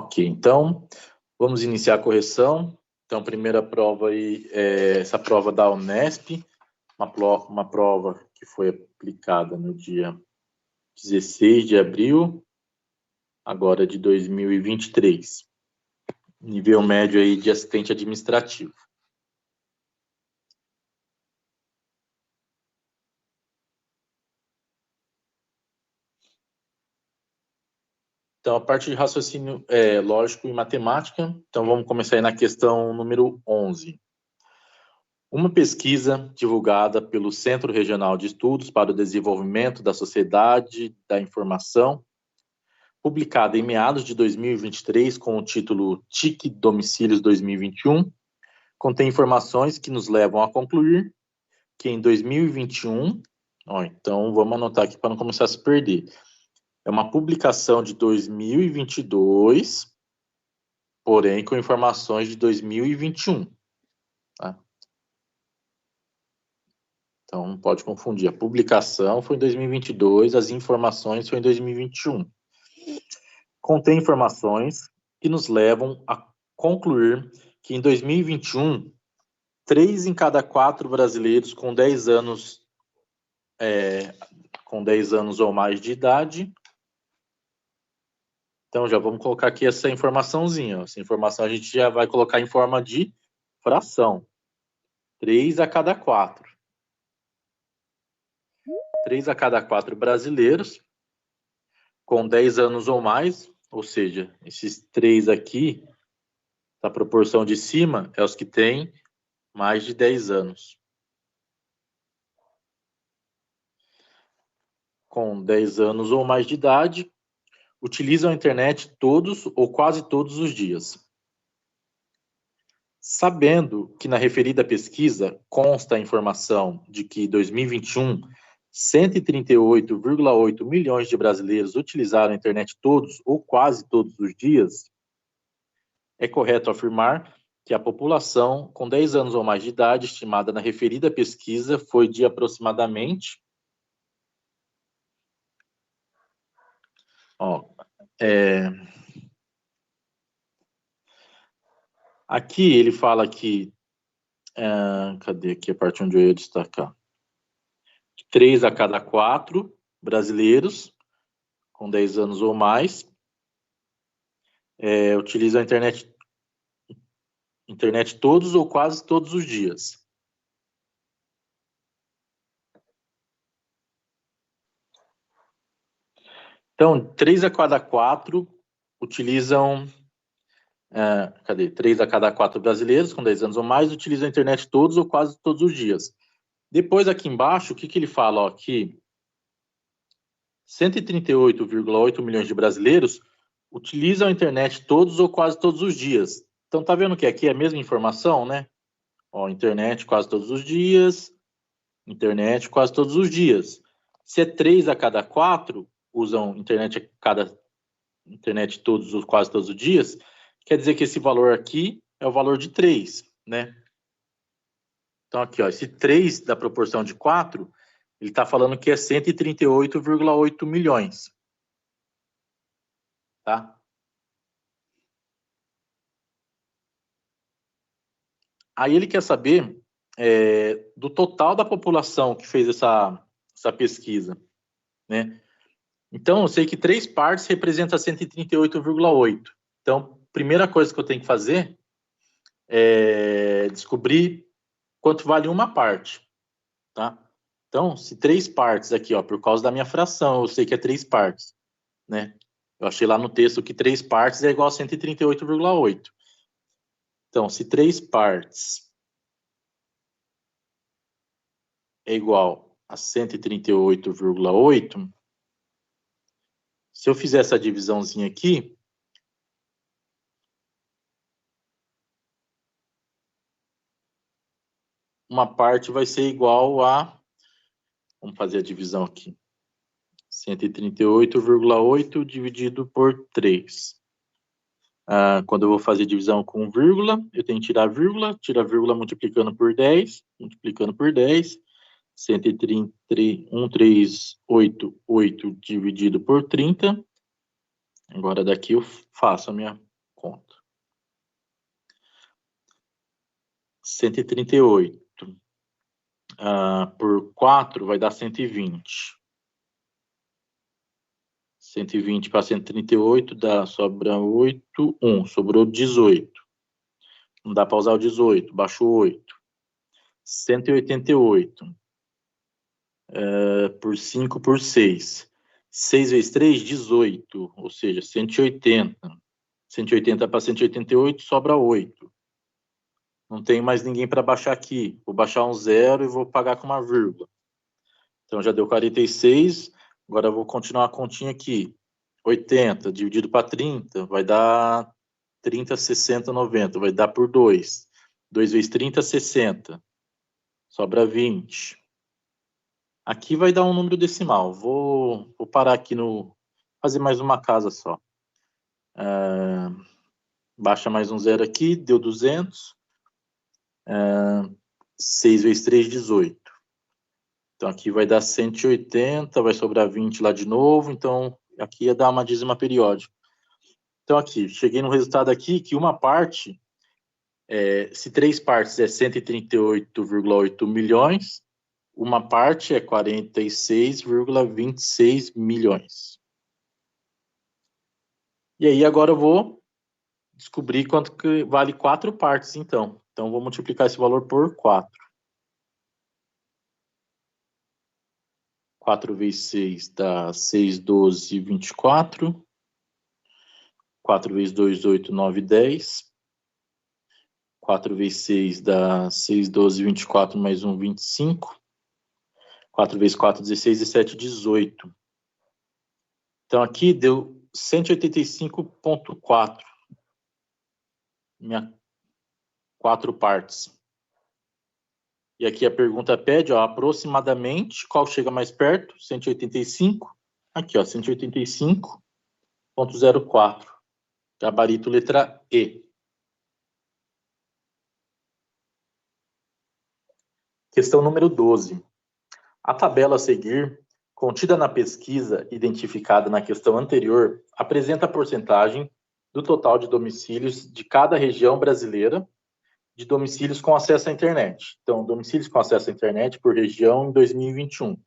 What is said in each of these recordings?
Ok, então, vamos iniciar a correção. Então, primeira prova aí, essa prova da Unesp, uma prova que foi aplicada no dia 16 de abril, agora de 2023. Nível médio aí de assistente administrativo. Então, a parte de raciocínio lógico e matemática, então vamos começar aí na questão número 11. Uma pesquisa divulgada pelo Centro Regional de Estudos para o Desenvolvimento da Sociedade da Informação, publicada em meados de 2023 com o título TIC Domicílios 2021, contém informações que nos levam a concluir que em 2021, então vamos anotar aqui para não começar a se perder, é uma publicação de 2022, porém com informações de 2021. Tá? Então, não pode confundir. A publicação foi em 2022, as informações foram em 2021. Contém informações que nos levam a concluir que em 2021, 3 em cada 4 brasileiros com 10 anos ou mais de idade. Então, já vamos colocar aqui essa informaçãozinha. Essa informação a gente já vai colocar em forma de fração. 3 a cada 4. 3 a cada 4 brasileiros com 10 anos ou mais, ou seja, esses 3 aqui, da proporção de cima, é os que têm mais de 10 anos. Com 10 anos ou mais de idade, utilizam a internet todos ou quase todos os dias. Sabendo que na referida pesquisa consta a informação de que em 2021, 138,8 milhões de brasileiros utilizaram a internet todos ou quase todos os dias, é correto afirmar que a população com 10 anos ou mais de idade estimada na referida pesquisa foi de aproximadamente... Aqui ele fala que... cadê aqui a parte onde eu ia destacar? 3 a cada 4 brasileiros com 10 anos ou mais utilizam a internet todos ou quase todos os dias. Então, 3 a cada 4 utilizam... 3 a cada 4 brasileiros com 10 anos ou mais utilizam a internet todos ou quase todos os dias. Depois, aqui embaixo, o que ele fala? Aqui, 138,8 milhões de brasileiros utilizam a internet todos ou quase todos os dias. Então, tá vendo que aqui é a mesma informação, né? Internet quase todos os dias, internet quase todos os dias. Se é 3 a cada 4 usam internet todos ou quase todos os dias, quer dizer que esse valor aqui é o valor de 3, né? Então, aqui, esse 3 da proporção de 4, ele está falando que é 138,8 milhões. Tá? Aí ele quer saber do total da população que fez essa pesquisa, né? Então, eu sei que 3 partes representam 138,8. Então, primeira coisa que eu tenho que fazer é descobrir quanto vale uma parte, tá? Então, se 3 partes aqui, por causa da minha fração, eu sei que é 3 partes, né? Eu achei lá no texto que 3 partes é igual a 138,8. Então, se 3 partes é igual a 138,8, se eu fizer essa divisãozinha aqui, uma parte vai ser igual a... Vamos fazer a divisão aqui. 138,8 dividido por 3. Quando eu vou fazer divisão com vírgula, eu tenho que tirar a vírgula multiplicando por 10, 138,8 dividido por 30. Agora daqui eu faço a minha 138 por 4 vai dar 120. 120 para 138 sobra 8, 1. Sobrou 18. Não dá para usar o 18, baixou 8. 188 por 5 por 6. 6 vezes 3, 18. Ou seja, 180. 180 para 188, sobra 8. Não tem mais ninguém para baixar aqui. Vou baixar um 0 e vou pagar com uma vírgula. Então, já deu 46. Agora eu vou continuar a continha aqui. 80 dividido para 30 vai dar 30, 60, 90. Vai dar por 2. 2 vezes 30, 60. Sobra 20. Aqui vai dar um número decimal. Vou parar aqui fazer mais uma casa só. Baixa mais um 0 aqui. Deu 200. 6 vezes 3, 18. Então, aqui vai dar 180, vai sobrar 20 lá de novo. Então, aqui ia dar uma dízima periódica. Então, aqui, cheguei no resultado aqui que uma parte, se 3 partes é 138,8 milhões, uma parte é 46,26 milhões. E aí, agora eu vou descobrir quanto que vale 4 partes, então. Então, vou multiplicar esse valor por 4. 4 vezes 6 dá 6, 12, 24. 4 vezes 2, 8, 9, 10. 4 vezes 6 dá 6, 12, 24, mais 1, 25. 4 vezes 4, 16, e 7, 18. Então, aqui deu 185,4. 4 partes. E aqui a pergunta pede, ó, aproximadamente, qual chega mais perto? 185. Aqui, ó, 185,04. Gabarito letra E. Questão número 12. A tabela a seguir, contida na pesquisa identificada na questão anterior, apresenta a porcentagem do total de domicílios de cada região brasileira de domicílios com acesso à internet. Então, domicílios com acesso à internet por região em 2021.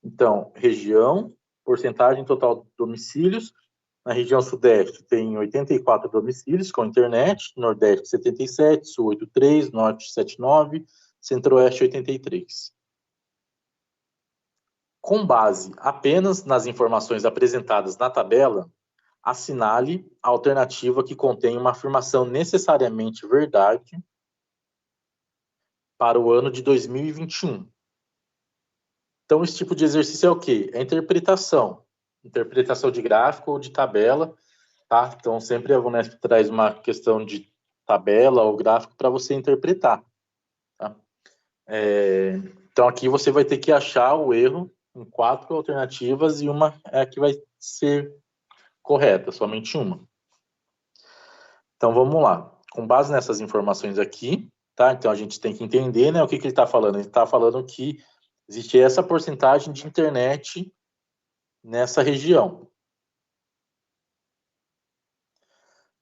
Então, região, porcentagem total de domicílios. Na região sudeste tem 84 domicílios com internet, nordeste 77, sul 83, norte 79, centro-oeste 83. Com base apenas nas informações apresentadas na tabela, assinale a alternativa que contém uma afirmação necessariamente verdade para o ano de 2021. Então, esse tipo de exercício é o quê? É interpretação. Interpretação de gráfico ou de tabela, tá? Então, sempre a VUNESP traz uma questão de tabela ou gráfico para você interpretar, tá? Então, aqui você vai ter que achar o erro em 4 alternativas e uma é a que vai ser correta, somente uma. Então, vamos lá. Com base nessas informações aqui, tá? Então, a gente tem que entender, né, o que ele está falando. Ele está falando que existe essa porcentagem de internet nessa região.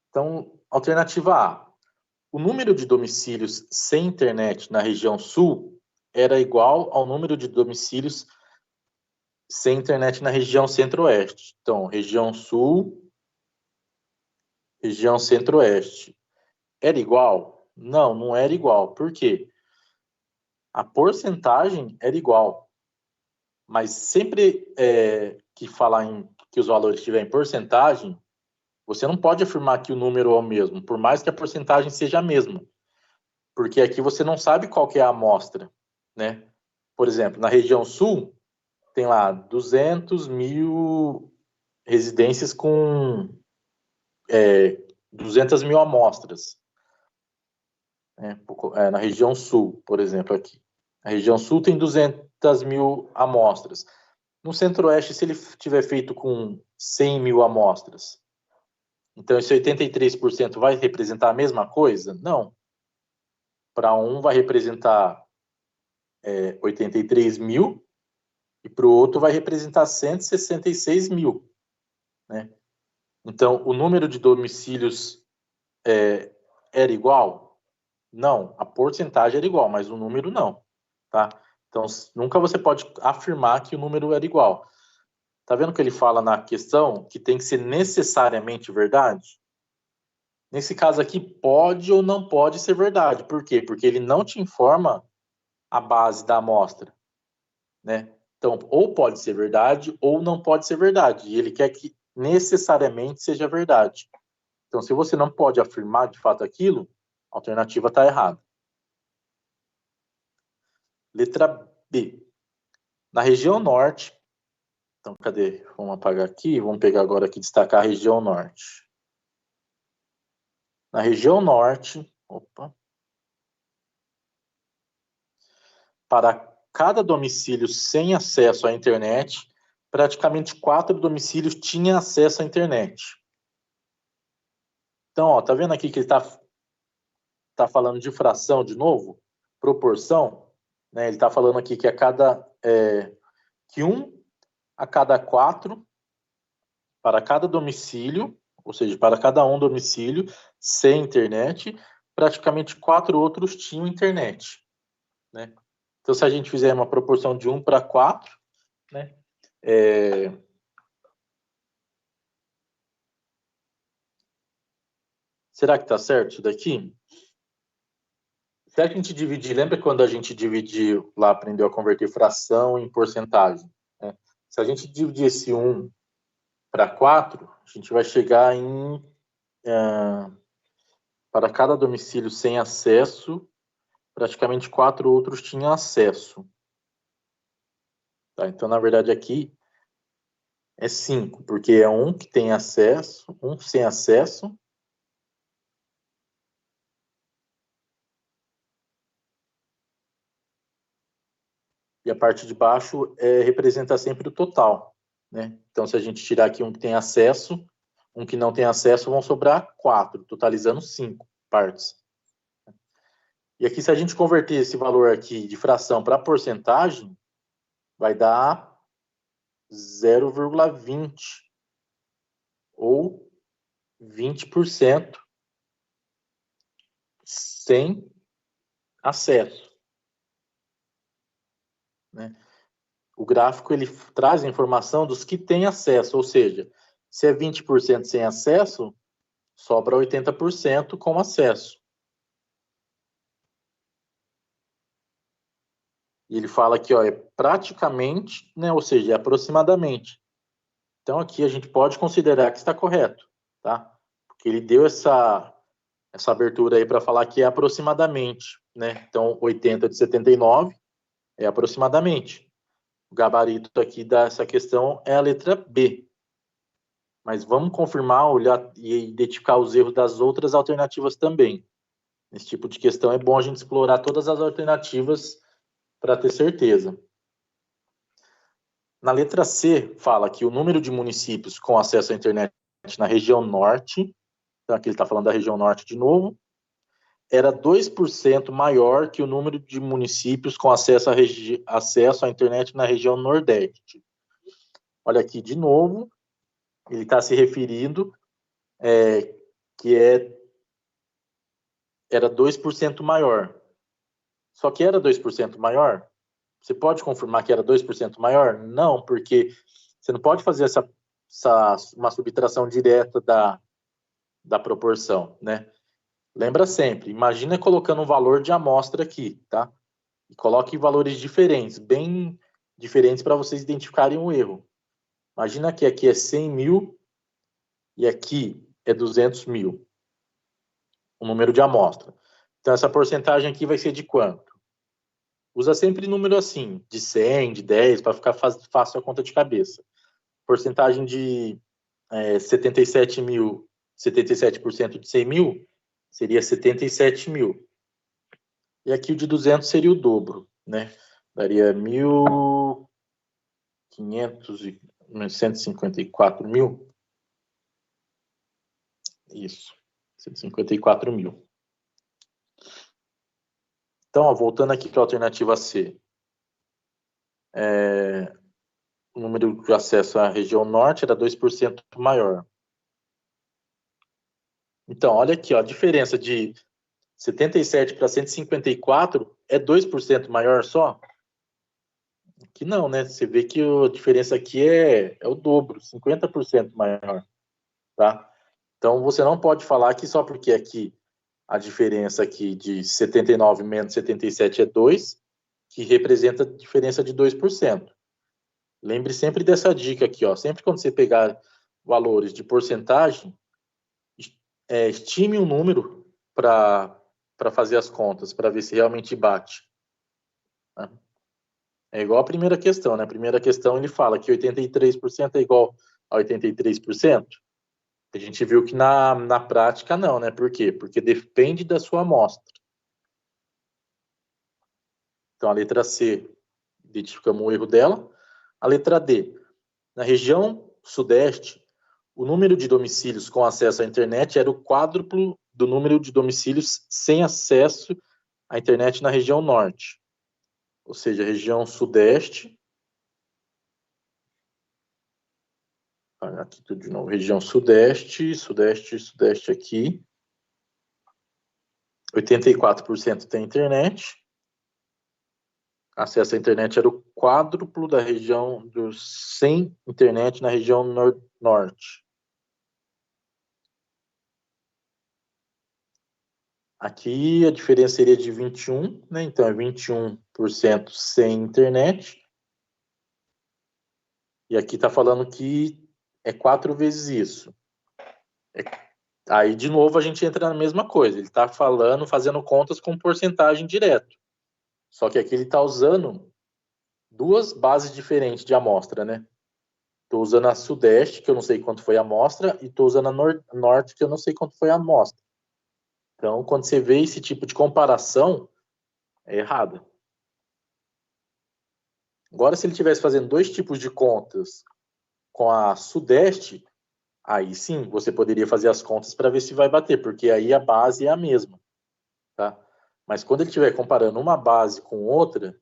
Então, alternativa A. O número de domicílios sem internet na região sul era igual ao número de domicílios sem internet na região centro-oeste. Então, região sul, região centro-oeste. Era igual? Não, não era igual. Por quê? A porcentagem era igual. Mas sempre que falar que os valores estiverem em porcentagem, você não pode afirmar que o número é o mesmo, por mais que a porcentagem seja a mesma. Porque aqui você não sabe qual que é a amostra, né? Por exemplo, na região sul, tem lá 200 mil residências com 200 mil amostras. Na região sul, por exemplo, aqui. A região sul tem 200 mil amostras. No centro-oeste, se ele tiver feito com 100 mil amostras, então esse 83% vai representar a mesma coisa? Não. Para um vai representar 83 mil e para o outro vai representar 166 mil. Né? Então, o número de domicílios era igual? Não, a porcentagem era igual, mas o número não, tá? Então, nunca você pode afirmar que o número era igual. Tá vendo que ele fala na questão que tem que ser necessariamente verdade? Nesse caso aqui, pode ou não pode ser verdade. Por quê? Porque ele não te informa a base da amostra, né? Então, ou pode ser verdade ou não pode ser verdade. E ele quer que necessariamente seja verdade. Então, se você não pode afirmar de fato aquilo, a alternativa está errada. Letra B. Na região norte, então cadê? Vamos apagar aqui, vamos pegar agora aqui, destacar a região norte. Na região norte, para cada domicílio sem acesso à internet, praticamente 4 domicílios tinham acesso à internet. Então, ó, tá vendo aqui que ele tá falando de fração de novo? Proporção, né? Ele tá falando aqui que que 1 a cada 4 para cada domicílio, ou seja, para cada um domicílio sem internet, praticamente 4 outros tinham internet, né? Então, se a gente fizer uma proporção de 1 para 4, né? Será que está certo isso daqui? Se a gente dividir, lembra quando a gente dividiu, lá aprendeu a converter fração em porcentagem, né? Se a gente dividir esse 1 para 4, a gente vai chegar em... para cada domicílio sem acesso, praticamente 4 outros tinham acesso. Tá? Então, na verdade, aqui é 5, porque é um que tem acesso, um sem acesso, e a parte de baixo representa sempre o total, né? Então, se a gente tirar aqui um que tem acesso, um que não tem acesso, vão sobrar 4, totalizando 5 partes. E aqui, se a gente converter esse valor aqui de fração para porcentagem, vai dar 0,20 ou 20% sem acesso, né? O gráfico ele traz a informação dos que têm acesso, ou seja, se é 20% sem acesso, sobra 80% com acesso. E ele fala aqui, ó, é praticamente, né, ou seja, é aproximadamente. Então aqui a gente pode considerar que está correto, tá? Porque ele deu essa abertura aí para falar que é aproximadamente, né? Então 80 de 79 é aproximadamente. O gabarito aqui dessa questão é a letra B. Mas vamos confirmar, olhar e identificar os erros das outras alternativas também. Nesse tipo de questão é bom a gente explorar todas as alternativas para ter certeza. Na letra C, fala que o número de municípios com acesso à internet na região norte, então aqui ele está falando da região norte de novo, era 2% maior que o número de municípios com acesso à internet na região nordeste. Olha aqui de novo, ele está se referindo que era 2% maior. Só que era 2% maior? Você pode confirmar que era 2% maior? Não, porque você não pode fazer uma subtração direta da proporção, né? Lembra sempre, imagina colocando um valor de amostra aqui, tá? E coloque valores diferentes, bem diferentes para vocês identificarem o erro. Imagina que aqui é 100 mil e aqui é 200 mil, o número de amostra. Então, essa porcentagem aqui vai ser de quanto? Usa sempre número assim, de 100, de 10, para ficar fácil a conta de cabeça. Porcentagem de 77 mil, 77% de 100 mil seria 77 mil. E aqui o de 200 seria o dobro, né? Daria 154 mil. Isso, 154 mil. Então, ó, voltando aqui para a alternativa C. O número de acesso à região norte era 2% maior. Então, olha aqui, ó, a diferença de 77 para 154 é 2% maior só? Que não, né? Você vê que a diferença aqui é o dobro, 50% maior, tá? Então, você não pode falar que só porque aqui a diferença aqui de 79 menos 77 é 2, que representa a diferença de 2%. Lembre sempre dessa dica aqui, ó. Sempre quando você pegar valores de porcentagem, estime um número para fazer as contas, para ver se realmente bate. Né? É igual a primeira questão, né? A primeira questão ele fala que 83% é igual a 83%. A gente viu que na prática não, né? Por quê? Porque depende da sua amostra. Então, a letra C, identificamos o erro dela. A letra D, na região sudeste, o número de domicílios com acesso à internet era o quádruplo do número de domicílios sem acesso à internet na região norte. Ou seja, a região sudeste. Aqui tudo de novo. Região sudeste, sudeste aqui. 84% tem internet. Acesso à internet era o quádruplo da região dos sem internet na região norte. Aqui a diferença seria de 21, né? Então é 21% sem internet. E aqui está falando que é 4 vezes isso. Aí, de novo, a gente entra na mesma coisa. Ele está falando, fazendo contas com porcentagem direto. Só que aqui ele está usando duas bases diferentes de amostra, né? Estou usando a sudeste, que eu não sei quanto foi a amostra, e estou usando a norte, que eu não sei quanto foi a amostra. Então, quando você vê esse tipo de comparação, é errado. Agora, se ele estivesse fazendo dois tipos de contas com a sudeste, aí sim, você poderia fazer as contas para ver se vai bater, porque aí a base é a mesma, tá? Mas quando ele estiver comparando uma base com outra,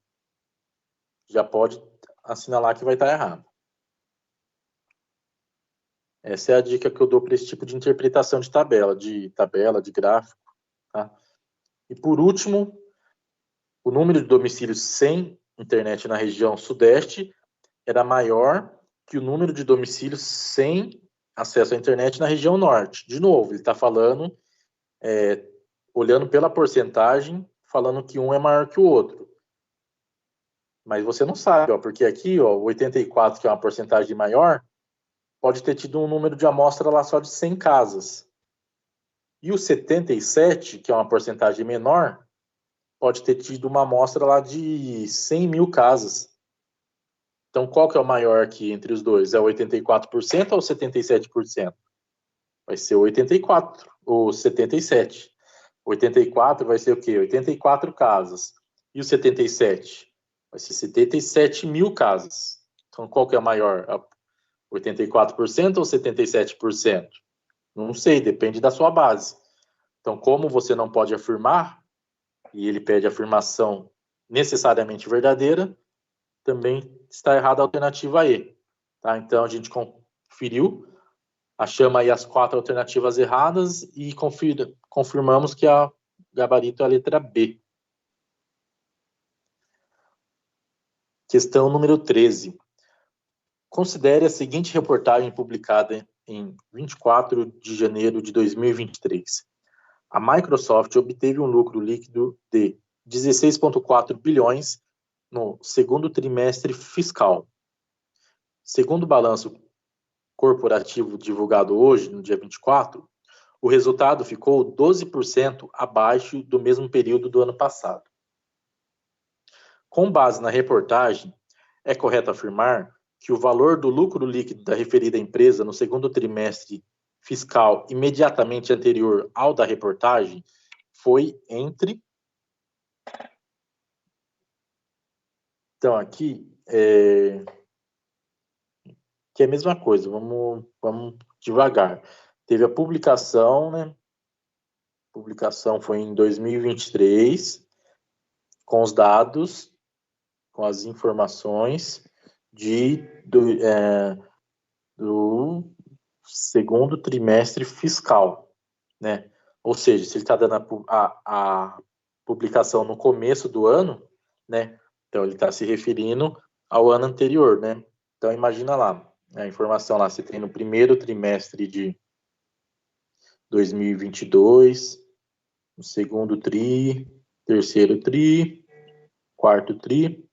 já pode assinalar que vai estar errado. Essa é a dica que eu dou para esse tipo de interpretação de tabela, de gráfico, tá? E por último, o número de domicílios sem internet na região sudeste era maior que o número de domicílios sem acesso à internet na região norte. De novo, ele está falando, olhando pela porcentagem, falando que um é maior que o outro. Mas você não sabe, ó, porque aqui, ó, 84, que é uma porcentagem maior, pode ter tido um número de amostra lá só de 100 casas. E o 77, que é uma porcentagem menor, pode ter tido uma amostra lá de 100 mil casas. Então, qual que é o maior aqui entre os dois? É o 84% ou o 77%? Vai ser o 84, ou 77. 84 vai ser o quê? 84 casas. E o 77? Vai ser 77 mil casas. Então, qual que é a maior? 84% ou 77%? Não sei, depende da sua base. Então, como você não pode afirmar, e ele pede afirmação necessariamente verdadeira, também está errada a alternativa E. Tá? Então, a gente conferiu, achamos aí as 4 alternativas erradas e confirmamos que a gabarito é a letra B. Questão número 13. Considere a seguinte reportagem publicada em 24 de janeiro de 2023. A Microsoft obteve um lucro líquido de 16,4 bilhões no segundo trimestre fiscal. Segundo o balanço corporativo divulgado hoje, no dia 24, o resultado ficou 12% abaixo do mesmo período do ano passado. Com base na reportagem, é correto afirmar que o valor do lucro líquido da referida empresa no segundo trimestre fiscal imediatamente anterior ao da reportagem foi entre... Então, aqui, que é a mesma coisa, vamos devagar. Teve a publicação, né? A publicação foi em 2023, com os dados, com as informações do segundo trimestre fiscal, né? Ou seja, se ele está dando a publicação no começo do ano, né? Então ele está se referindo ao ano anterior, né? Então imagina lá, a informação lá, você tem no primeiro trimestre de 2022, no segundo tri, terceiro tri, quarto tri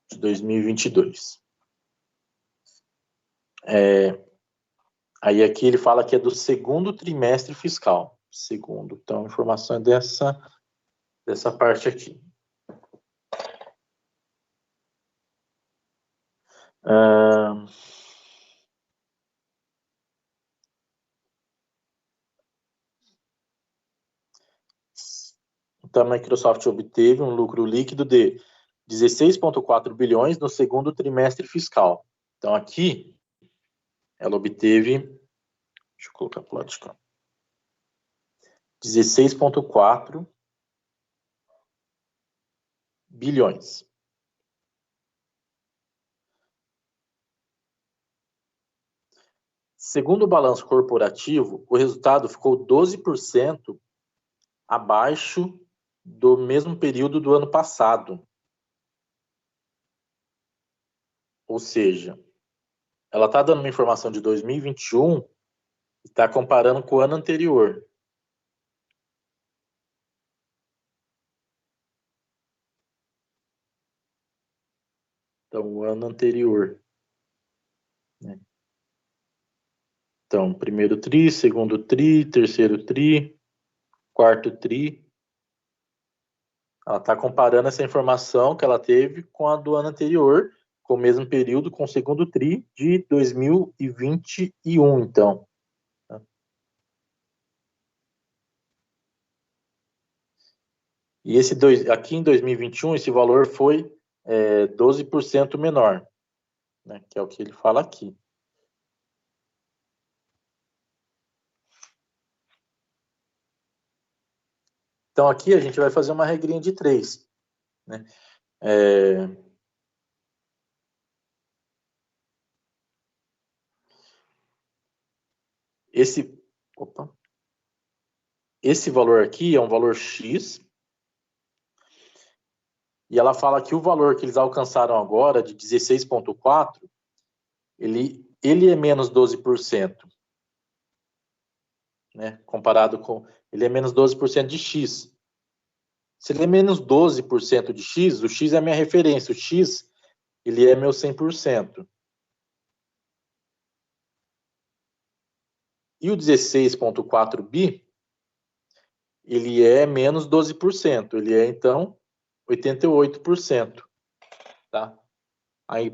de 2022. Aí aqui ele fala que é do segundo trimestre fiscal. Segundo. Então, a informação é dessa parte aqui. Então, a Microsoft obteve um lucro líquido de 16,4 bilhões no segundo trimestre fiscal. Então, aqui, ela obteve, deixa eu colocar para o lado de cá, 16,4 bilhões. Segundo o balanço corporativo, o resultado ficou 12% abaixo do mesmo período do ano passado. Ou seja, ela está dando uma informação de 2021 e está comparando com o ano anterior. Então, o ano anterior. Né? Então, primeiro tri, segundo tri, terceiro tri, quarto tri. Ela está comparando essa informação que ela teve com a do ano anterior, com o mesmo período, com o segundo tri de 2021, então. E aqui em 2021, esse valor foi 12% menor, né, que é o que ele fala aqui. Então, aqui a gente vai fazer uma regrinha de 3. Né? Esse valor aqui é um valor X, e ela fala que o valor que eles alcançaram agora, de 16,4, ele é menos 12%. Né? Comparado com... Ele é menos 12% de X. Se ele é menos 12% de X, o X é a minha referência. O X, ele é meu 100%. E o 16,4 bi, ele é menos 12%. Ele é, então, 88%. Tá? Aí,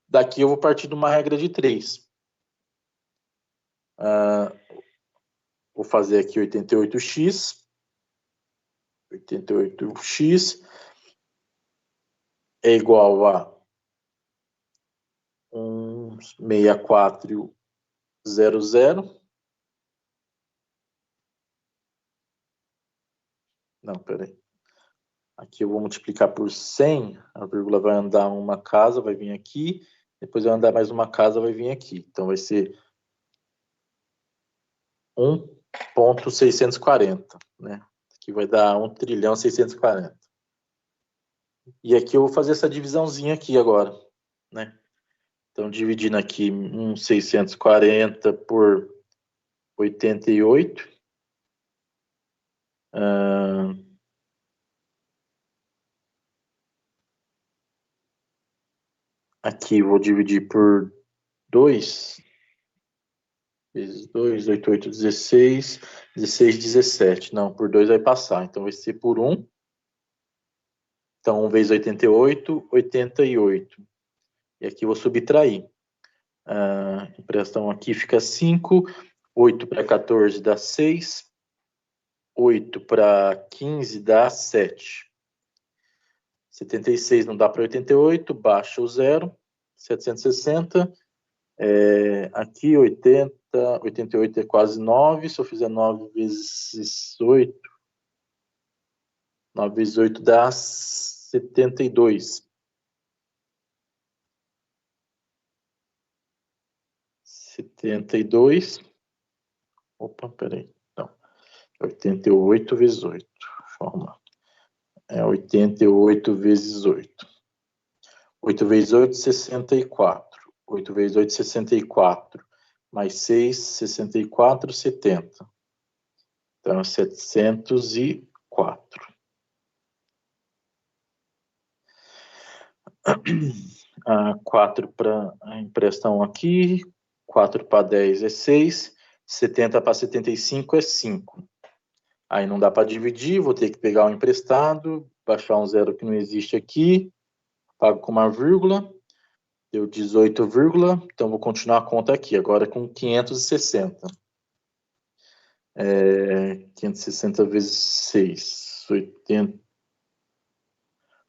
daqui eu vou partir de uma regra de 3. Vou fazer aqui 88x. 88x é igual a 16400. Não, peraí. Aqui eu vou multiplicar por 100. A vírgula vai andar uma casa, vai vir aqui. Depois vai andar mais uma casa, vai vir aqui. Então vai ser 1,640. Né? Aqui vai dar 1.640. E aqui eu vou fazer essa divisãozinha aqui agora. Né? Então, dividindo aqui 1.640 por 88. Aqui vou dividir por 2. Vezes 2, 8, 8, 16. 16, 17. Não, por 2 vai passar. Então, vai ser por 1. Então, 1 vezes 88, 88. E aqui eu vou subtrair. Emprestão aqui fica 5. 8 para 14 dá 6. 8 para 15 dá 7. 76 não dá para 88, baixa o 0. 760. Aqui 80, 88 é quase 9. Se eu fizer 9 vezes 8, 9 vezes 8 dá 72. 72. Opa, peraí. Então, 88 vezes 8. Deixa eu arrumar. É 88 vezes 8. 8 vezes 8, 64. 8 vezes 8, 64. Mais 6, 64, 70. Então, 704. 4 para emprestar um aqui. 4 para 10 é 6. 70 para 75 é 5. Aí não dá para dividir, vou ter que pegar um emprestado, baixar um zero que não existe aqui. Pago com uma vírgula. Deu 18, então vou continuar a conta aqui, agora com 560. 560 vezes 6,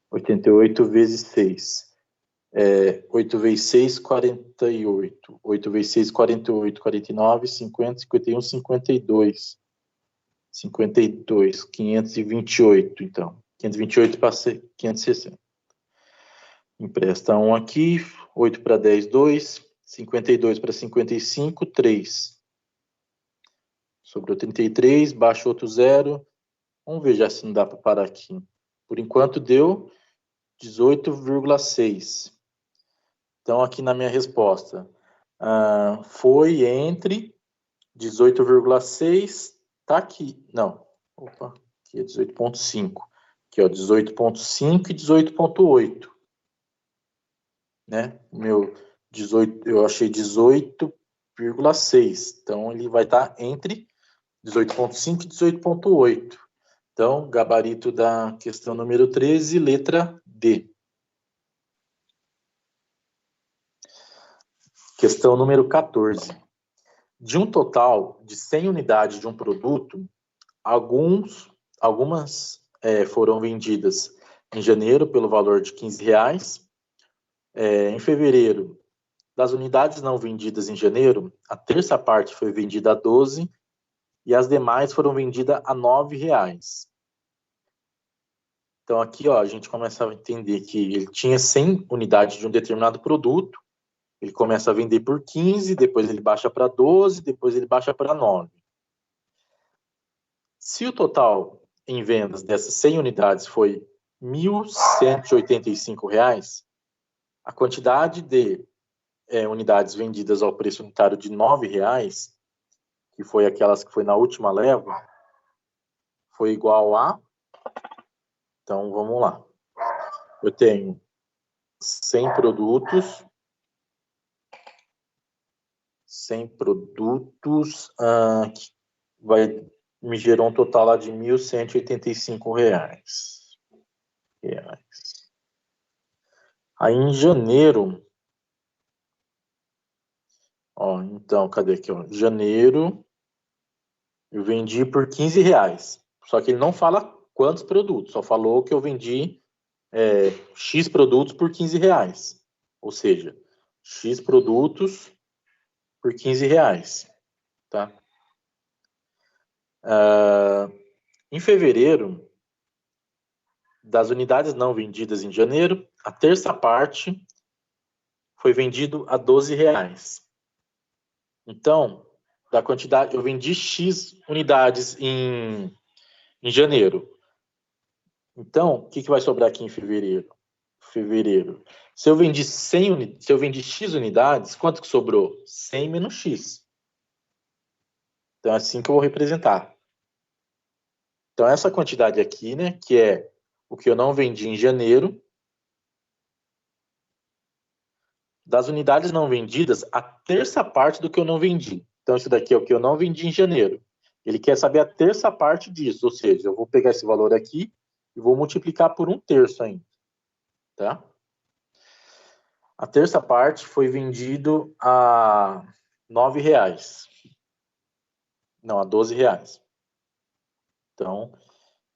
88 vezes 6. 8 vezes 6, 48. 8 vezes 6, 48. 49, 50, 51, 52. 52, 528, então. 528 para 560. Empresta 1 aqui, 8 para 10, 2. 52 para 55, 3. Sobrou 33, baixa outro zero. Vamos ver já se não dá para parar aqui. Por enquanto deu 18,6. Então, aqui na minha resposta, foi entre 18,6, tá aqui. Não, opa, aqui é 18,5. Aqui, ó, 18,5 e 18,8. Né? Meu 18, eu achei 18,6. Então, ele vai estar entre 18,5 e 18,8. Então, gabarito da questão número 13, letra D. Questão número 14. De um total de 100 unidades de um produto, algumas foram vendidas em janeiro pelo valor de R$15. Em fevereiro, das unidades não vendidas em janeiro, a terça parte foi vendida a 12 e as demais foram vendidas a R$9. Então, aqui, ó, a gente começa a entender que ele tinha 100 unidades de um determinado produto, ele começa a vender por 15, depois ele baixa para 12, depois ele baixa para 9. Se o total em vendas dessas 100 unidades foi R$1.185, a quantidade de unidades vendidas ao preço unitário de R$9, que foi aquelas que foi na última leva, foi igual a... Então, vamos lá. Eu tenho 100 produtos, que me gerou um total lá de R$1.185. Aí, em janeiro... Ó, então, cadê aqui? Ó? Janeiro, eu vendi por R$15. Só que ele não fala quantos produtos, só falou que eu vendi X produtos por R$15. Ou seja, X produtos por R$15. Tá? Em fevereiro, das unidades não vendidas em janeiro, a terça parte foi vendido a R$12. Então, da quantidade, eu vendi X unidades em janeiro. Então, o que vai sobrar aqui em fevereiro? Se eu vendi se eu vendi X unidades, quanto que sobrou? 100 menos X. Então, é assim que eu vou representar. Então, essa quantidade aqui, né, que é o que eu não vendi em janeiro, das unidades não vendidas, a terça parte do que eu não vendi. Então, isso daqui é o que eu não vendi em janeiro. Ele quer saber a terça parte disso, ou seja, eu vou pegar esse valor aqui e vou multiplicar por 1/3 ainda. Tá? A terça parte foi vendido a R$9. Não, a R$12. Então,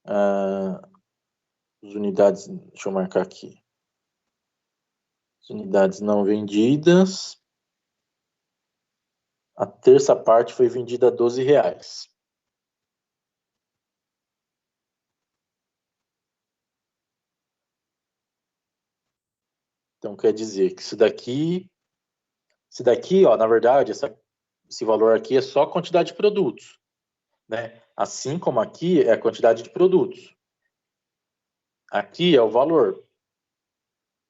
as unidades, deixa eu marcar aqui. As unidades não vendidas. A terça parte foi vendida a R$12. Então, quer dizer que isso daqui, ó, na verdade, esse valor aqui é só a quantidade de produtos, né? Assim como aqui é a quantidade de produtos. Aqui é o valor.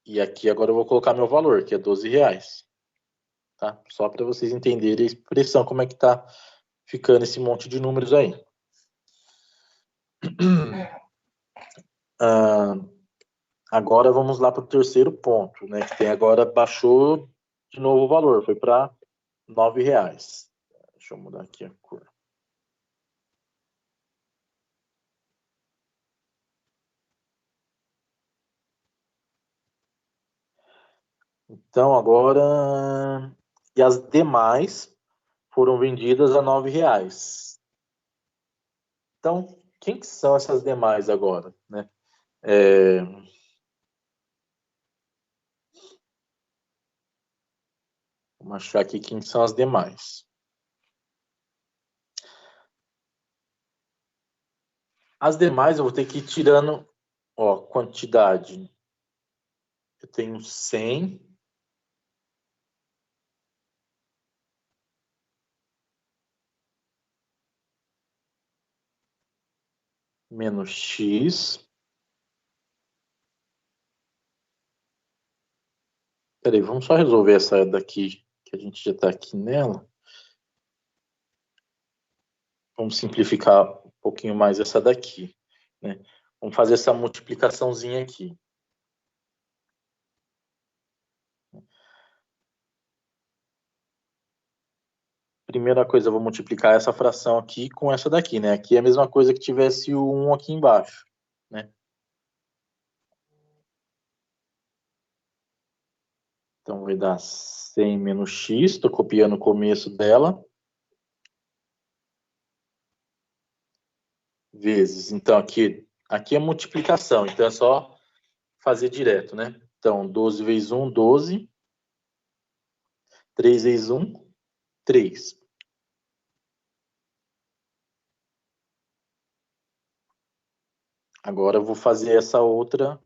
E aqui agora eu vou colocar meu valor, que é R$12. Tá? Só para vocês entenderem a expressão, como é que tá ficando esse monte de números aí. Agora vamos lá para o terceiro ponto, né? Que tem agora, baixou de novo o valor, foi para R$9. Deixa eu mudar aqui a cor. Então agora... E as demais foram vendidas a R$9. Então, quem que são essas demais agora, né? Vamos achar aqui quem são as demais. As demais eu vou ter que ir tirando, ó, quantidade. Eu tenho 100 menos X. Peraí, vamos só resolver essa daqui, que a gente já está aqui nela. Vamos simplificar um pouquinho mais essa daqui, né? Vamos fazer essa multiplicaçãozinha aqui. Primeira coisa, eu vou multiplicar essa fração aqui com essa daqui, né? Aqui é a mesma coisa que tivesse o 1 aqui embaixo, né? Então, vai dar 100 menos x, estou copiando o começo dela, vezes. Então, aqui é multiplicação, então é só fazer direto, né? Então, 12 vezes 1, 12. 3 vezes 1, 3. Agora eu vou fazer essa outra.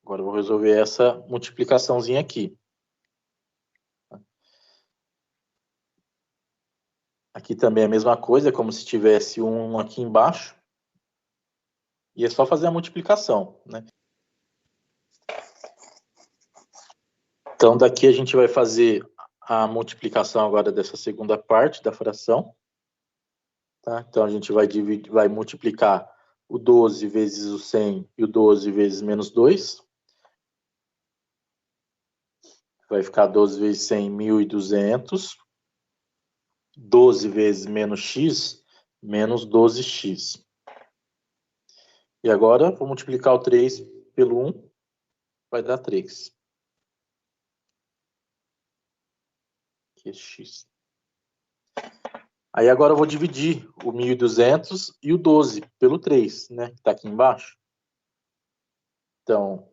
Agora eu vou resolver essa multiplicaçãozinha aqui. Aqui também é a mesma coisa, é como se tivesse um aqui embaixo. E é só fazer a multiplicação, né? Então, daqui a gente vai fazer a multiplicação agora dessa segunda parte da fração. Tá? Então, a gente vai multiplicar o 12 vezes o 100 e o 12 vezes menos 2. Vai ficar 12 vezes 100, 1.200. 12 vezes menos x, menos 12x. E agora, vou multiplicar o 3 pelo 1, vai dar 3. Aqui é x. Aí agora eu vou dividir o 1.200 e o 12 pelo 3, né? Que está aqui embaixo. Então,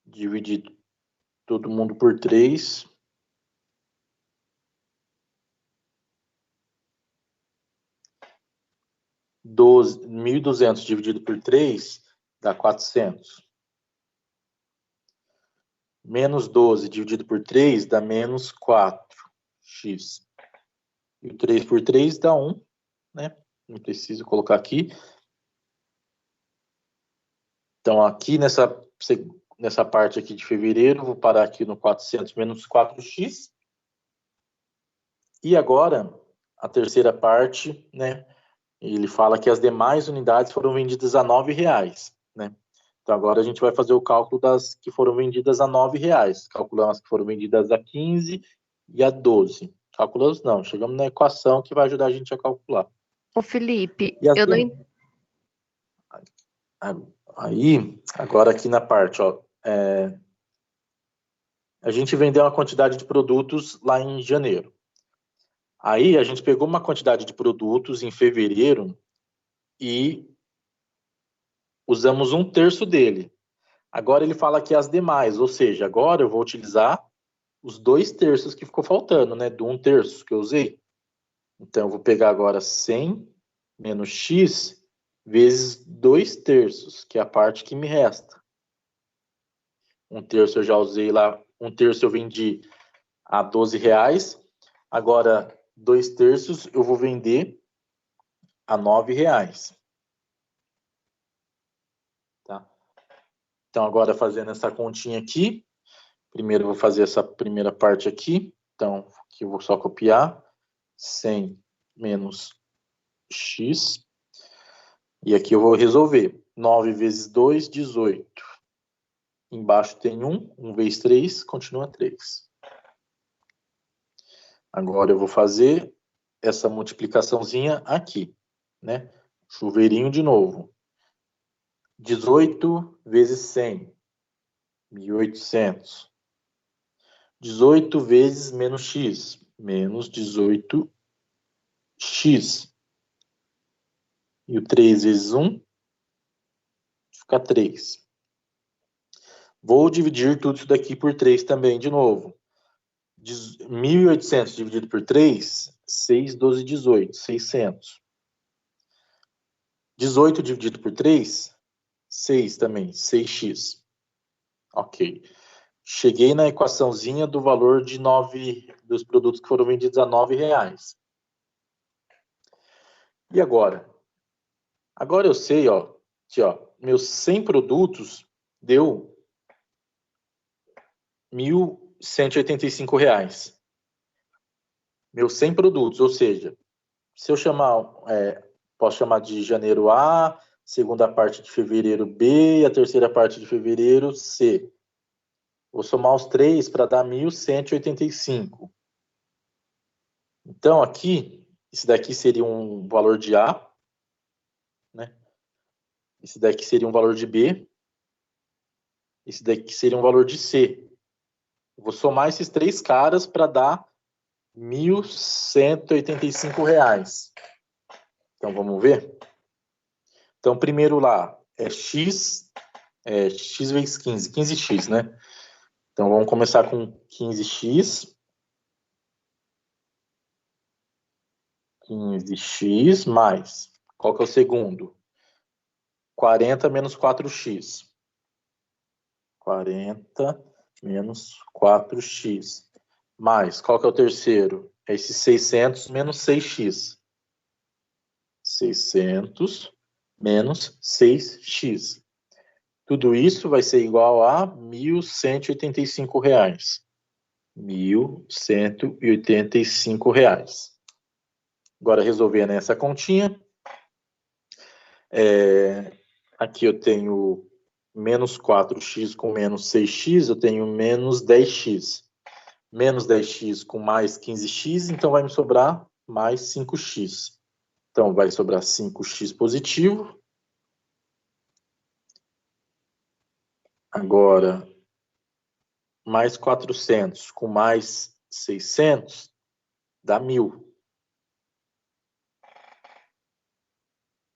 dividir todo mundo por 3. 1.200 dividido por 3 dá 400. Menos 12 dividido por 3 dá menos 4x. E o 3 por 3 dá 1, né? Não preciso colocar aqui. Então, aqui nessa parte aqui de fevereiro, vou parar aqui no 400 menos 4x. E agora, a terceira parte, né? Ele fala que as demais unidades foram vendidas a R$9, né? Então, agora a gente vai fazer o cálculo das que foram vendidas a R$9. Calculamos as que foram vendidas a 15 e a 12. Calculamos não, chegamos na equação que vai ajudar a gente a calcular. Ô, Felipe, E as eu não... Aí, agora aqui na parte, ó, a gente vendeu uma quantidade de produtos lá em janeiro. Aí a gente pegou uma quantidade de produtos em fevereiro e usamos 1/3 dele. Agora ele fala que as demais, ou seja, agora eu vou utilizar os 2/3 que ficou faltando, né? Do 1/3 que eu usei. Então eu vou pegar agora 100 menos x vezes 2/3, que é a parte que me resta. 1/3 eu já usei lá 1 terço eu vendi a R$12. Agora, 2 terços eu vou vender a R$9. Tá? Então, agora fazendo essa continha aqui, primeiro eu vou fazer essa primeira parte aqui. Então, aqui eu vou só copiar. 100 menos x. E aqui eu vou resolver. 9 vezes 2, 18. Embaixo tem 1. 1 vezes 3, continua 3. Agora eu vou fazer essa multiplicaçãozinha aqui, né? Chuveirinho de novo. 18 vezes 100, 1.800. 18 vezes menos x, menos 18x. E o 3 vezes 1, fica 3. Vou dividir tudo isso daqui por 3 também, de novo. 1.800 dividido por 3, 6, 12, 18, 600. 18 dividido por 3, 6 também, 6x. Ok. Cheguei na equaçãozinha do valor de 9, dos produtos que foram vendidos a R$9. E agora? Agora eu sei, ó, que ó, meus 100 produtos deu R$1.185. Meus 100 produtos, ou seja, se eu chamar, posso chamar de janeiro A, segunda parte de fevereiro B e a terceira parte de fevereiro C. Vou somar os 3 para dar 1.185. Então, aqui, esse daqui seria um valor de A, né? Esse daqui seria um valor de B. Esse daqui seria um valor de C. Eu vou somar esses 3 caras para dar R$1.185. Então, vamos ver? Então, primeiro lá é x vezes 15, 15x, né? Então, vamos começar com 15x. 15x mais, qual que é o segundo? 40 menos 4x. 40 menos 4x. Mais, qual que é o terceiro? É esse 600 menos 6x. 600 menos 6x. Tudo isso vai ser igual a R$1.185. R$1.185. Agora, resolvendo essa continha, aqui eu tenho menos 4x com menos 6x, eu tenho menos 10x. Menos 10x com mais 15x, então vai me sobrar mais 5x. Então, vai sobrar 5x positivo. Agora, mais 400 com mais 600, dá 1.000.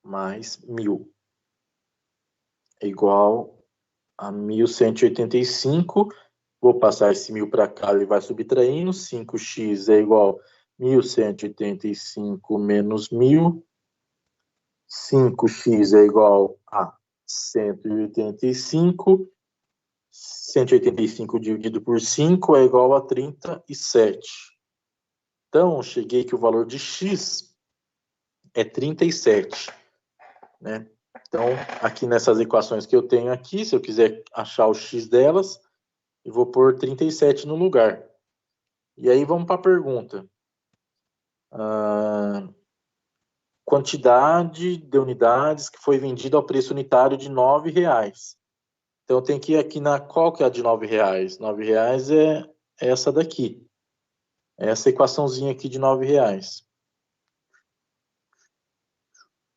Mais 1.000. É igual a 1.185. Vou passar esse 1.000 para cá, ele vai subtraindo. 5x é igual a 1.185 menos 1.000. 5x é igual a 185. 185 dividido por 5 é igual a 37. Então, cheguei que o valor de x é 37. Né? Então, aqui nessas equações que eu tenho aqui, se eu quiser achar o x delas, eu vou pôr 37 no lugar. E aí vamos para a pergunta. Quantidade de unidades que foi vendida ao preço unitário de R$9. Então, eu tenho que ir aqui na... Qual que é a de R$9? R$9 é essa daqui. Essa equaçãozinha aqui de R$9.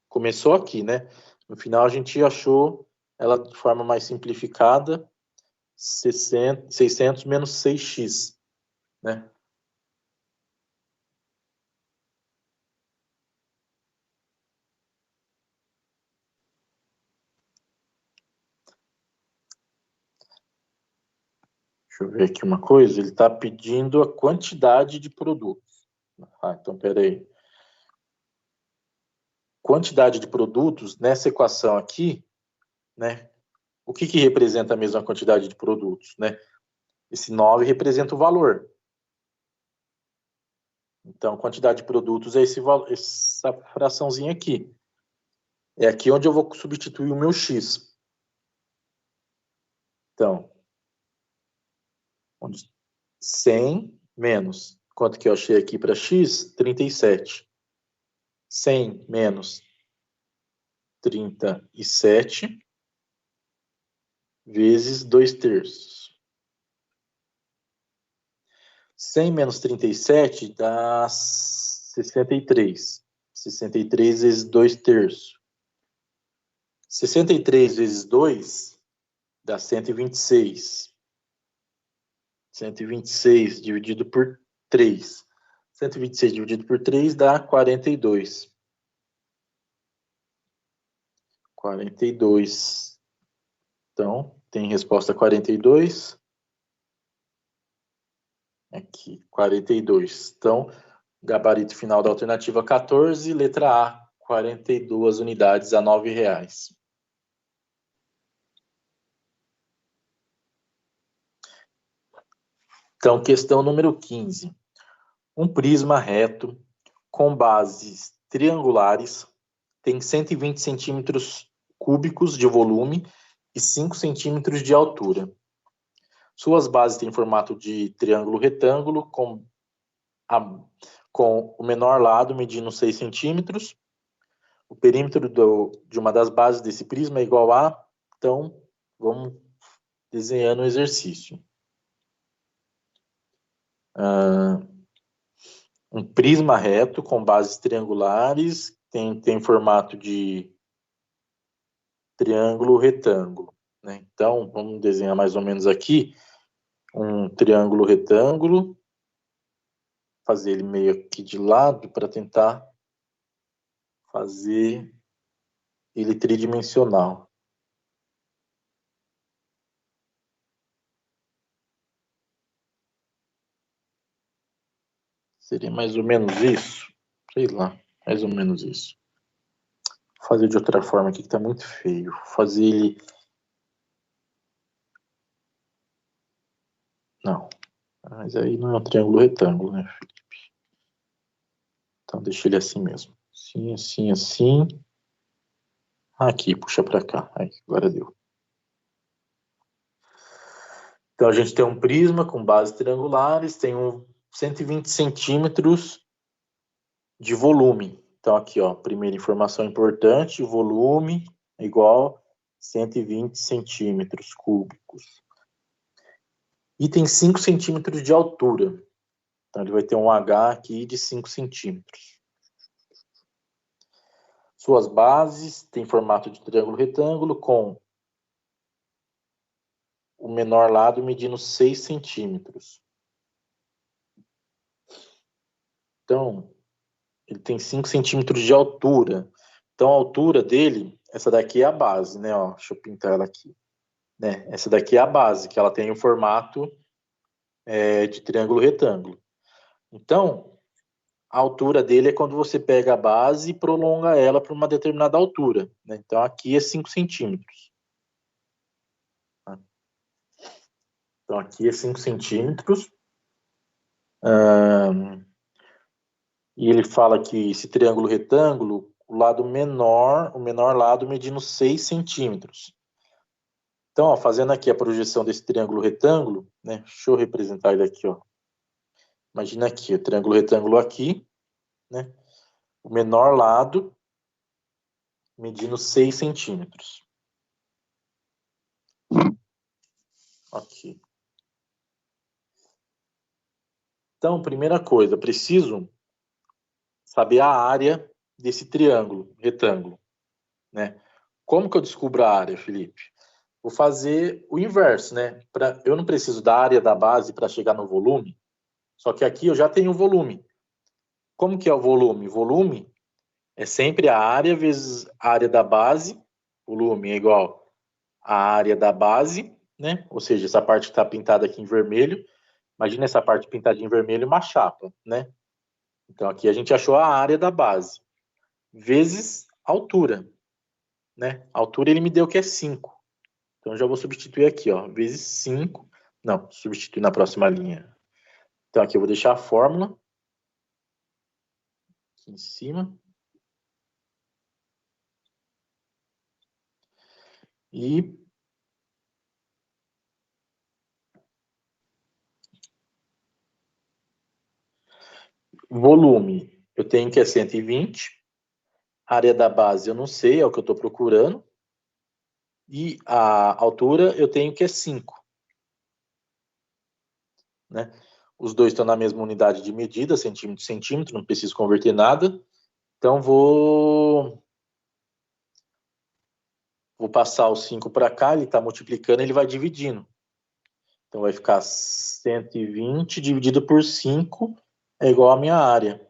Começou aqui, né? No final, a gente achou ela de forma mais simplificada, 600 menos 6x, né? Deixa eu ver aqui uma coisa. Ele está pedindo a quantidade de produtos. Então, peraí. Quantidade de produtos, nessa equação aqui, né? O que representa a mesma quantidade de produtos, né? Esse 9 representa o valor. Então, quantidade de produtos é essa fraçãozinha aqui. É aqui onde eu vou substituir o meu x. Então, 100 menos. Quanto que eu achei aqui para x? 37. 100 menos 37 vezes 2/3. 100 menos 37 dá 63. 63 vezes 2/3. 63 vezes 2 dá 126. 126 dividido por 3. 126 dividido por 3 dá 42. 42. Então, tem resposta 42. Aqui, 42. Então, gabarito final da alternativa 14, letra A, 42 unidades a R$ 9,00. Então, questão número 15. Um prisma reto com bases triangulares tem 120 centímetros cúbicos de volume e 5 centímetros de altura. Suas bases têm formato de triângulo retângulo com o menor lado medindo 6 centímetros. O perímetro de uma das bases desse prisma é igual a... Então, vamos desenhando o exercício. Um prisma reto com bases triangulares tem formato de triângulo retângulo, né? Então, vamos desenhar mais ou menos aqui um triângulo retângulo, fazer ele meio aqui de lado para tentar fazer ele tridimensional. Seria mais ou menos isso? Sei lá, mais ou menos isso. Vou fazer de outra forma aqui que tá muito feio. Vou fazer ele... Não. Mas aí não é um triângulo retângulo, né, Felipe? Então deixa ele assim mesmo. Assim, assim, assim. Aqui, puxa para cá. Aí, agora deu. Então a gente tem um prisma com bases triangulares, tem 120 centímetros de volume. Então aqui, ó, primeira informação importante, volume é igual 120 centímetros cúbicos. E tem 5 centímetros de altura. Então ele vai ter um H aqui de 5 centímetros. Suas bases têm formato de triângulo retângulo com o menor lado medindo 6 centímetros. Então, ele tem 5 centímetros de altura. Então, a altura dele, essa daqui é a base, né? Ó, deixa eu pintar ela aqui. Né? Essa daqui é a base, que ela tem o formato de triângulo retângulo. Então, a altura dele é quando você pega a base e prolonga ela para uma determinada altura. Né? Então, aqui é 5 centímetros. Então, aqui é 5 centímetros. E ele fala que esse triângulo retângulo, o menor lado medindo 6 centímetros. Então, ó, fazendo aqui a projeção desse triângulo retângulo, né? Deixa eu representar ele aqui, ó. Imagina aqui, o triângulo retângulo aqui, né? O menor lado medindo 6 centímetros. Aqui. Então, primeira coisa, preciso saber a área desse triângulo retângulo, né? Como que eu descubro a área, Felipe? Vou fazer o inverso, né? Eu não preciso da área da base para chegar no volume, só que aqui eu já tenho o volume. Como que é o volume? Volume é sempre a área vezes a área da base. Volume é igual a área da base, né? Ou seja, essa parte que está pintada aqui em vermelho. Imagina essa parte pintada em vermelho, uma chapa, né? Então aqui a gente achou a área da base. Vezes a altura, né? A altura ele me deu que é 5. Então eu já vou substituir aqui, ó. Vezes 5. Não, substituir na próxima linha. Então, aqui eu vou deixar a fórmula. Aqui em cima. E volume, eu tenho que é 120. Área da base, eu não sei, é o que eu estou procurando. E a altura, eu tenho que é 5. Né? Os dois estão na mesma unidade de medida, centímetro, centímetro, não preciso converter nada. Então, vou passar o 5 para cá, ele está multiplicando, ele vai dividindo. Então, vai ficar 120 dividido por 5 é igual à minha área.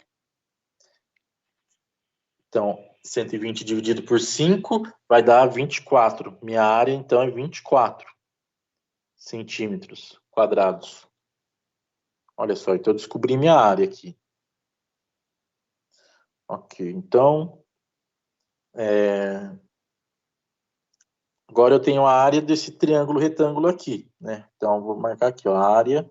Então, 120 dividido por 5 vai dar 24. Minha área, então, é 24 centímetros quadrados. Olha só, então eu descobri minha área aqui. Ok, então... Agora eu tenho a área desse triângulo retângulo aqui, né? Então, eu vou marcar aqui, ó, a área...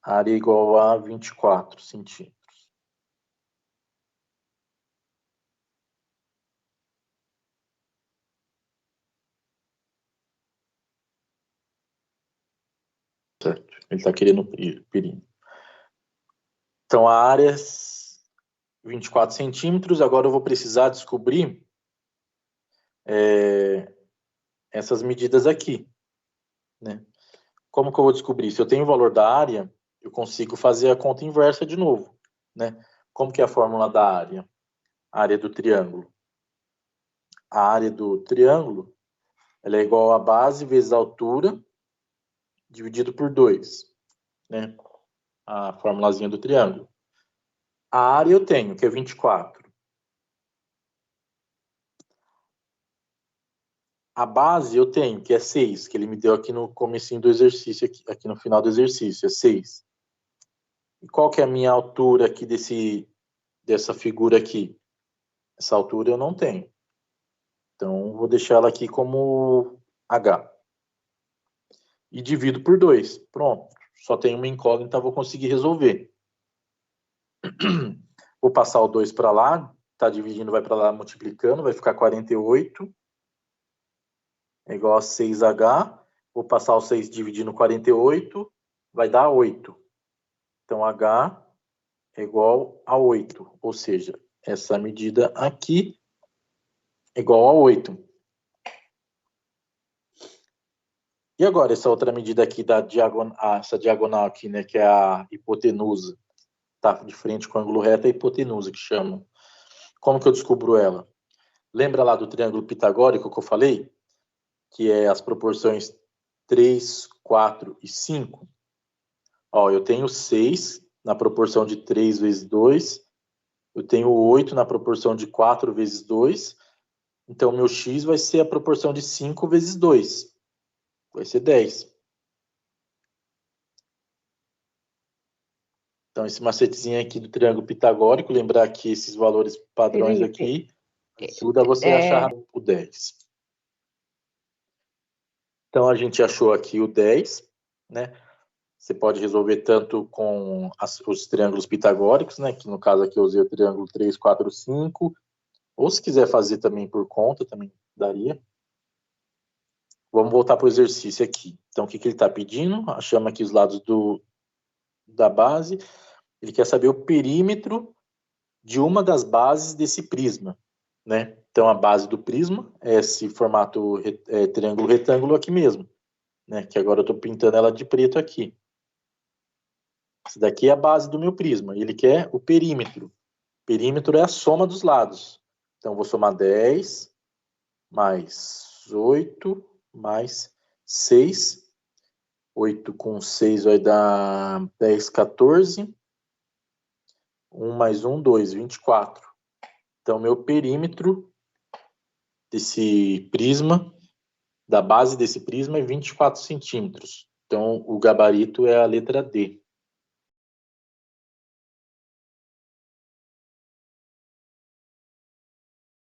Área igual a 24 centímetros. Certo, ele está querendo perímetro. Então, a área é 24 centímetros. Agora eu vou precisar descobrir essas medidas aqui, né? Como que eu vou descobrir? Se eu tenho o valor da área, eu consigo fazer a conta inversa de novo, né? Como que é a fórmula da área? A área do triângulo. A área do triângulo, ela é igual a base vezes a altura dividido por 2, né? A formulazinha do triângulo. A área eu tenho, que é 24. A base eu tenho, que é 6, que ele me deu aqui no comecinho do exercício, aqui no final do exercício, é 6. E qual que é a minha altura aqui dessa figura aqui? Essa altura eu não tenho. Então, vou deixar ela aqui como H. E divido por 2. Pronto. Só tem uma incógnita, vou conseguir resolver. Vou passar o 2 para lá. Está dividindo, vai para lá multiplicando. Vai ficar 48. É igual a 6H. Vou passar o 6 dividindo 48. Vai dar 8. Então, H é igual a 8. Ou seja, essa medida aqui é igual a 8. E agora, essa outra medida aqui, essa diagonal aqui, né, que é a hipotenusa, tá de frente com o ângulo reto, é a hipotenusa que chamam. Como que eu descubro ela? Lembra lá do triângulo pitagórico que eu falei? Que é as proporções 3, 4 e 5. Ó, eu tenho 6 na proporção de 3 vezes 2. Eu tenho 8 na proporção de 4 vezes 2. Então, meu x vai ser a proporção de 5 vezes 2. Vai ser 10. Então, esse macetezinho aqui do triângulo pitagórico, lembrar que esses valores padrões Felipe, aqui, ajuda você a achar o 10. Então, a gente achou aqui o 10, né? Você pode resolver tanto com os triângulos pitagóricos, né? Que no caso aqui eu usei o triângulo 3, 4, 5. Ou se quiser fazer também por conta, também daria. Vamos voltar para o exercício aqui. Então, o que ele está pedindo? Achamos aqui os lados da base. Ele quer saber o perímetro de uma das bases desse prisma, né? Então, a base do prisma é esse formato triângulo retângulo aqui mesmo, né? Que agora eu estou pintando ela de preto aqui. Essa daqui é a base do meu prisma. Ele quer o perímetro. Perímetro é a soma dos lados. Então, vou somar 10 mais 8 mais 6. 8 com 6 vai dar 10, 14. 1 mais 1, 2, 24. Então, meu perímetro desse prisma, da base desse prisma, é 24 centímetros. Então, o gabarito é a letra D.